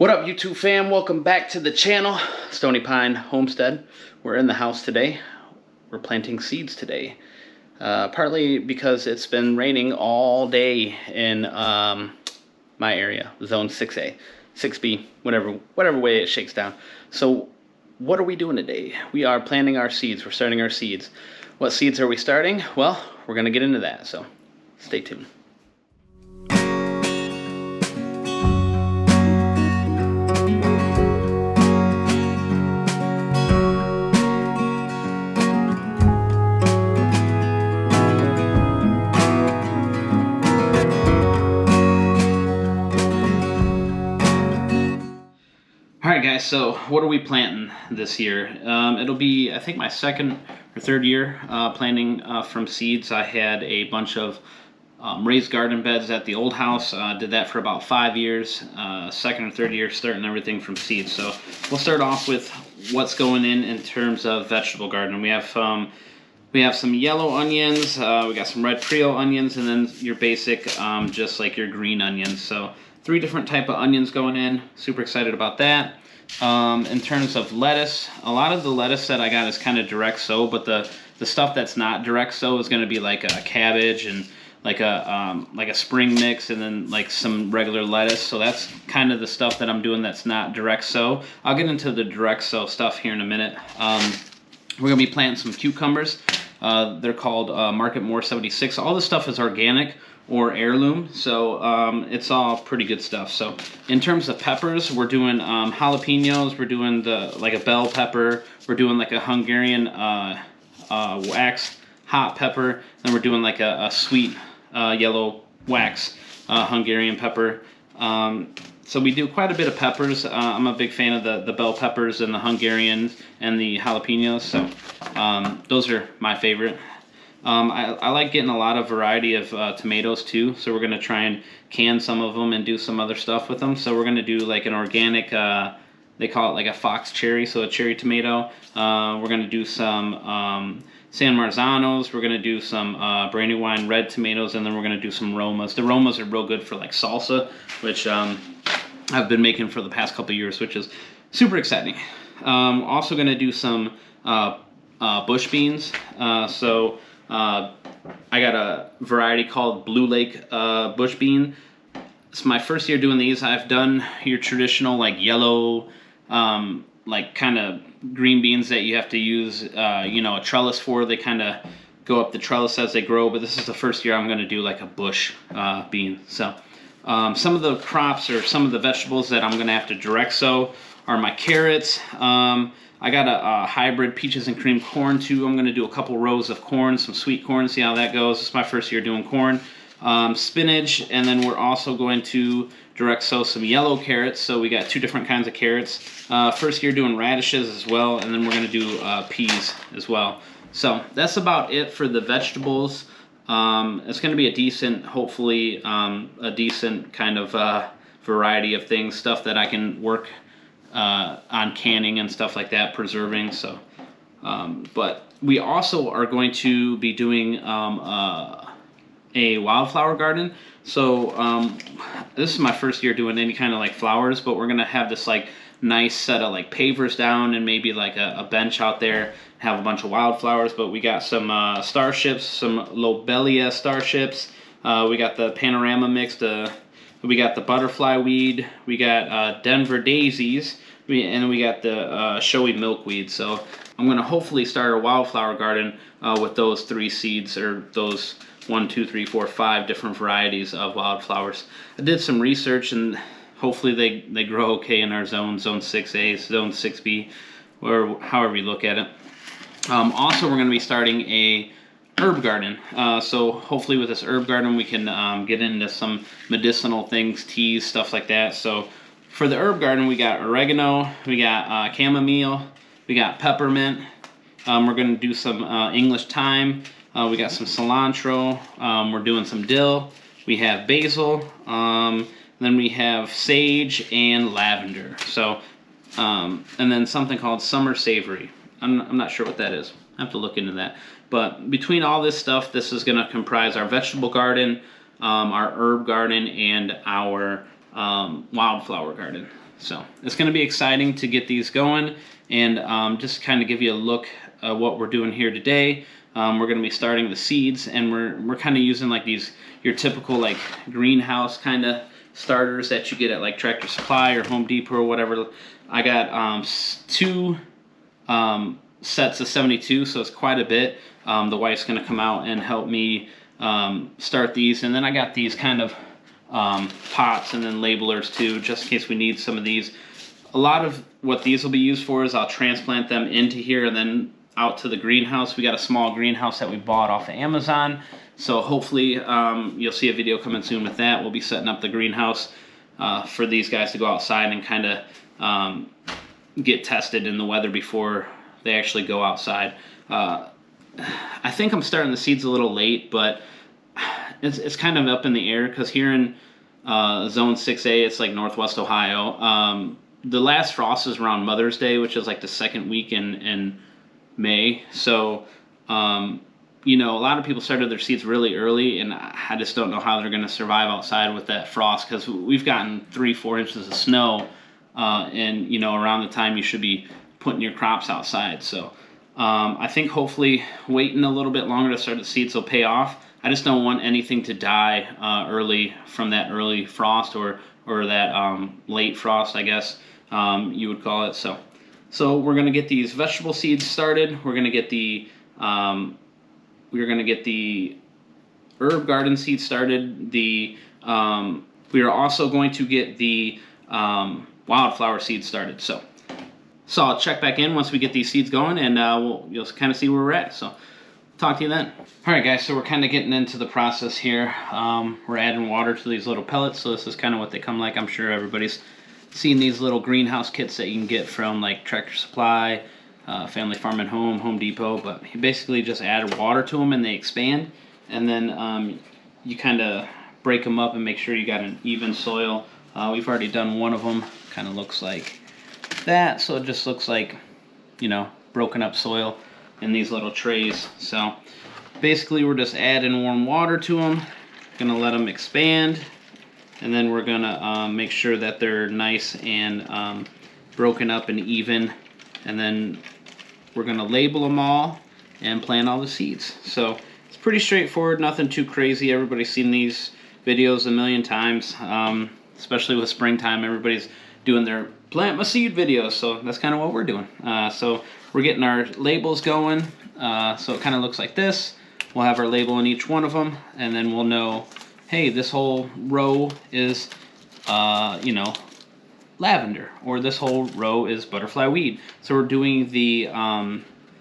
What up, YouTube fam? Welcome back to the channel, Stony Pine Homestead. We're in the house today. We're planting seeds today. Partly because it's been raining all day in my area, Zone 6A, 6B, whatever way it shakes down. So what are we doing today? We are planting our seeds. We're starting our seeds. What seeds are we starting? Well, we're going to get into that, so stay tuned. Alright guys, so what are we planting this year? It'll be, I think, my second or third year planting from seeds. I had a bunch of raised garden beds at the old house. Did that for about 5 years. Second or third year starting everything from seeds. So we'll start off with what's going in terms of vegetable gardening. We have some yellow onions, we got some red Creole onions, and then your basic, just like your green onions. So 3 different type of onions going in. Super excited about that. In terms of lettuce, a lot of the lettuce that I got is kind of direct sow, but the stuff that's not direct sow is going to be like a cabbage and like a spring mix, and then like some regular lettuce. So that's kind of the stuff that I'm doing that's not direct sow. I'll get into the direct sow stuff here in a minute. We're going to be planting some cucumbers. They're called Market More 76. All this stuff is organic or heirloom, so it's all pretty good stuff. So in terms of peppers, we're doing jalapenos, we're doing like a bell pepper, we're doing like a Hungarian waxed hot pepper, and we're doing like a sweet yellow wax Hungarian pepper. So we do quite a bit of peppers. I'm a big fan of the bell peppers and the Hungarian and the jalapenos, so those are my favorite. I like getting a lot of variety of tomatoes too, so we're going to try and can some of them and do some other stuff with them. So we're going to do like an organic, they call it like a fox cherry, so a cherry tomato. We're going to do some San Marzanos, we're going to do some Brandywine red tomatoes, and then we're going to do some Romas. The Romas are real good for like salsa, which I've been making for the past couple years, which is super exciting. Also going to do some bush beans. I got a variety called Blue Lake bush bean. It's my first year doing these. I've done your traditional like yellow, like kind of green beans that you have to use, a trellis for. They kind of go up the trellis as they grow, but this is the first year I'm going to do like a bush bean. So some of the crops or some of the vegetables that I'm going to have to direct sow are my carrots. I got a hybrid peaches and cream corn too. I'm going to do a couple rows of corn, some sweet corn, see how that goes. It's my first year doing corn. Spinach, and then we're also going to direct sow some yellow carrots. So we got 2 different kinds of carrots. First year doing radishes as well, and then we're going to do peas as well. So that's about it for the vegetables. It's going to be a decent, hopefully a decent kind of variety of things, stuff that I can work on canning and stuff like that, preserving. So but we also are going to be doing a wildflower garden. So this is my first year doing any kind of like flowers, but we're gonna have this like nice set of like pavers down and maybe like a bench out there, have a bunch of wildflowers. But we got some starships, some lobelia starships, we got the panorama mixed, we got the butterfly weed, we got Denver daisies, and we got the showy milkweed. So I'm going to hopefully start a wildflower garden with those 3 seeds, or those 1, 2, 3, 4, 5 different varieties of wildflowers. I did some research, and hopefully they grow okay in our zone, Zone 6A, Zone 6B, or however you look at it. Also, we're going to be starting a herb garden. So hopefully with this herb garden we can get into some medicinal things, teas, stuff like that. So for the herb garden, we got oregano, we got chamomile, we got peppermint. We're going to do some English thyme. We got some cilantro. We're doing some dill. We have basil. Then we have sage and lavender. So and then something called summer savory. I'm not sure what that is. I have to look into that. But between all this stuff, this is going to comprise our vegetable garden, our herb garden, and our wildflower garden. So it's going to be exciting to get these going, and just kind of give you a look at what we're doing here today. We're going to be starting the seeds, and we're kind of using like your typical like greenhouse kind of starters that you get at like Tractor Supply or Home Depot or whatever. I got 2 sets of 72, so it's quite a bit. The wife's going to come out and help me start these, and then I got these kind of pots and then labelers too, just in case we need some of these. A lot of what these will be used for is I'll transplant them into here and then out to the greenhouse. We got a small greenhouse that we bought off of Amazon, so hopefully you'll see a video coming soon with that. We'll be setting up the greenhouse for these guys to go outside and kind of get tested in the weather before they actually go outside. I think I'm starting the seeds a little late, but it's kind of up in the air because here in Zone 6A, it's like Northwest Ohio. The last frost is around Mother's Day, which is like the second week in May. So, you know, a lot of people started their seeds really early, and I just don't know how they're going to survive outside with that frost because we've gotten 3-4 inches of snow, and, you know, around the time you should be putting your crops outside. So I think hopefully waiting a little bit longer to start the seeds will pay off. I just don't want anything to die early from that early frost or that late frost, I guess you would call it. So we're gonna get these vegetable seeds started. We're gonna get the herb garden seeds started. We are also going to get the wildflower seeds started. So I'll check back in once we get these seeds going, and you'll kind of see where we're at. So talk to you then. All right, guys, so we're kind of getting into the process here. We're adding water to these little pellets, so this is kind of what they come like. I'm sure everybody's seen these little greenhouse kits that you can get from like Tractor Supply, Family Farm and Home Depot, but you basically just add water to them and they expand, and then you kind of break them up and make sure you got an even soil. We've already done one of them, kind of looks like that, so it just looks like, you know, broken up soil in these little trays. So basically we're just adding warm water to them, gonna let them expand, and then we're gonna make sure that they're nice and broken up and even, and then we're gonna label them all and plant all the seeds. So it's pretty straightforward, nothing too crazy. Everybody's seen these videos a million times, especially with springtime. Everybody's doing their plant my seed videos, so that's kind of what we're doing. So we're getting our labels going, so it kind of looks like this. We'll have our label in each one of them, and then we'll know, hey, this whole row is, you know, lavender, or this whole row is butterfly weed. So we're doing the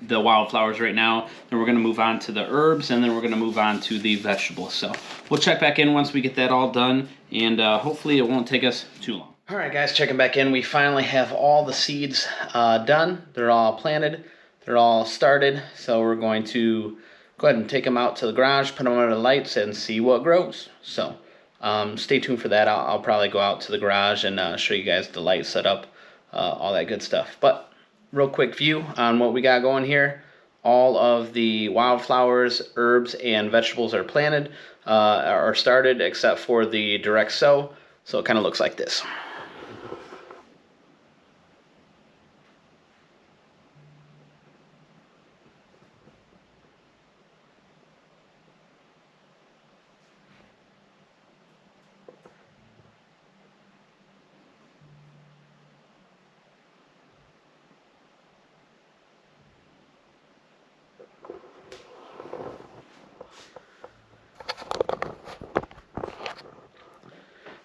wildflowers right now, then we're going to move on to the herbs, and then we're going to move on to the vegetables. So we'll check back in once we get that all done, and hopefully it won't take us too long. All right, guys, checking back in. We finally have all the seeds done. They're all planted. They're all started. So we're going to go ahead and take them out to the garage, put them under the lights, and see what grows. So stay tuned for that. I'll probably go out to the garage and show you guys the light setup, all that good stuff. But real quick view on what we got going here. All of the wildflowers, herbs, and vegetables are planted, are started, except for the direct sow. So it kind of looks like this.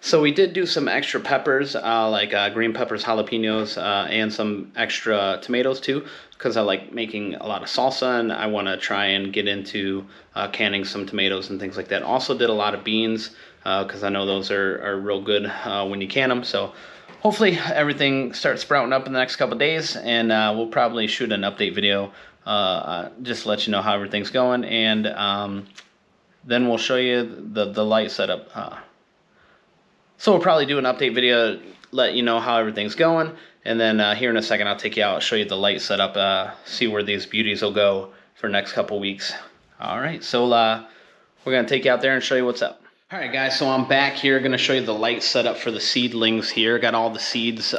So we did do some extra peppers, like green peppers, jalapenos, and some extra tomatoes too, because I like making a lot of salsa, and I want to try and get into canning some tomatoes and things like that. Also did a lot of beans, because I know those are real good when you can them. So hopefully everything starts sprouting up in the next couple days, and we'll probably shoot an update video just to let you know how everything's going, and then we'll show you the light setup. So we'll probably do an update video, let you know how everything's going, and then here in a second I'll take you out, show you the light setup, see where these beauties will go for the next couple weeks. All right, so we're going to take you out there and show you what's up. All right, guys, so I'm back here. Going to show you the light setup for the seedlings here. Got all the seeds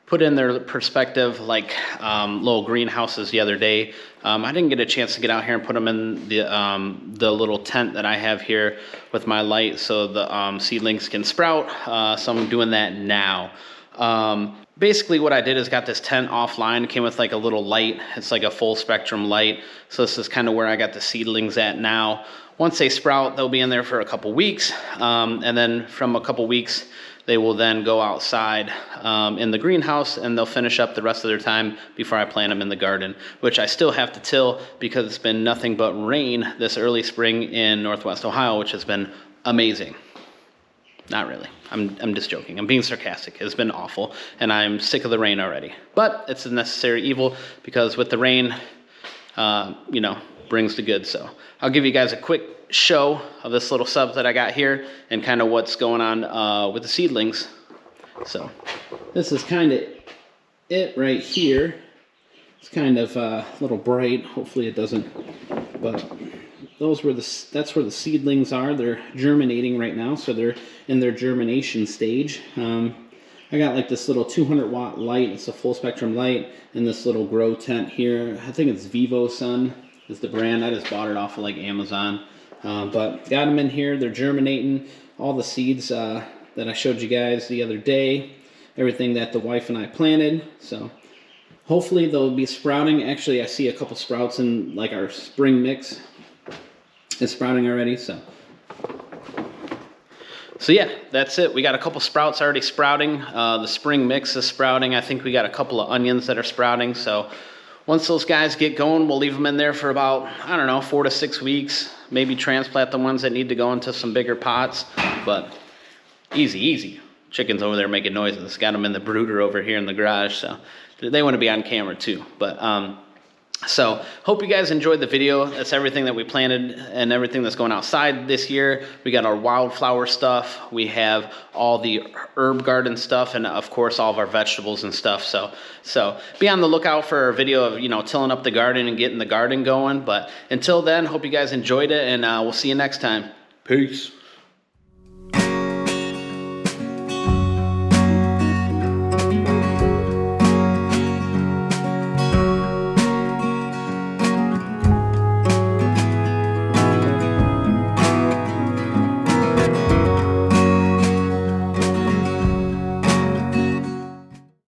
put in their perspective like little greenhouses the other day. I didn't get a chance to get out here and put them in the little tent that I have here with my light so the seedlings can sprout. So I'm doing that now. Basically what I did is got this tent offline. It came with like a little light. It's like a full spectrum light. So this is kind of where I got the seedlings at now. Once they sprout, they'll be in there for a couple weeks. And then from a couple weeks, they will then go outside in the greenhouse and they'll finish up the rest of their time before I plant them in the garden, which I still have to till because it's been nothing but rain this early spring in Northwest Ohio, which has been amazing. Not really. I'm just joking. I'm being sarcastic. It's been awful, and I'm sick of the rain already. But it's a necessary evil because with the rain, you know, brings the good. So I'll give you guys a quick show of this little sub that I got here and kind of what's going on with the seedlings. So this is kind of it right here. It's kind of a little bright. Hopefully it doesn't, but that's where the seedlings are. They're germinating right now, so they're in their germination stage. I got like this little 200-watt light. It's a full spectrum light in this little grow tent here. I think it's Vivo Sun is the brand. I just bought it off of like Amazon. But got them in here. They're germinating. All the seeds that I showed you guys the other day. Everything that the wife and I planted. So hopefully they'll be sprouting. Actually, I see a couple sprouts in like our spring mix. It's sprouting already, so yeah, that's it. We got a couple sprouts already sprouting. The spring mix is sprouting. I think we got a couple of onions that are sprouting. So once those guys get going, we'll leave them in there for about, I don't know, 4 to 6 weeks. Maybe transplant the ones that need to go into some bigger pots. But easy, easy. Chicken's over there making noises. Got them in the brooder over here in the garage. So they want to be on camera too. But so hope you guys enjoyed the video. That's everything that we planted and everything that's going outside this year. We got our wildflower stuff. We have all the herb garden stuff, and of course all of our vegetables and stuff. So be on the lookout for a video of, you know, tilling up the garden and getting the garden going. But until then, hope you guys enjoyed it, and we'll see you next time. Peace.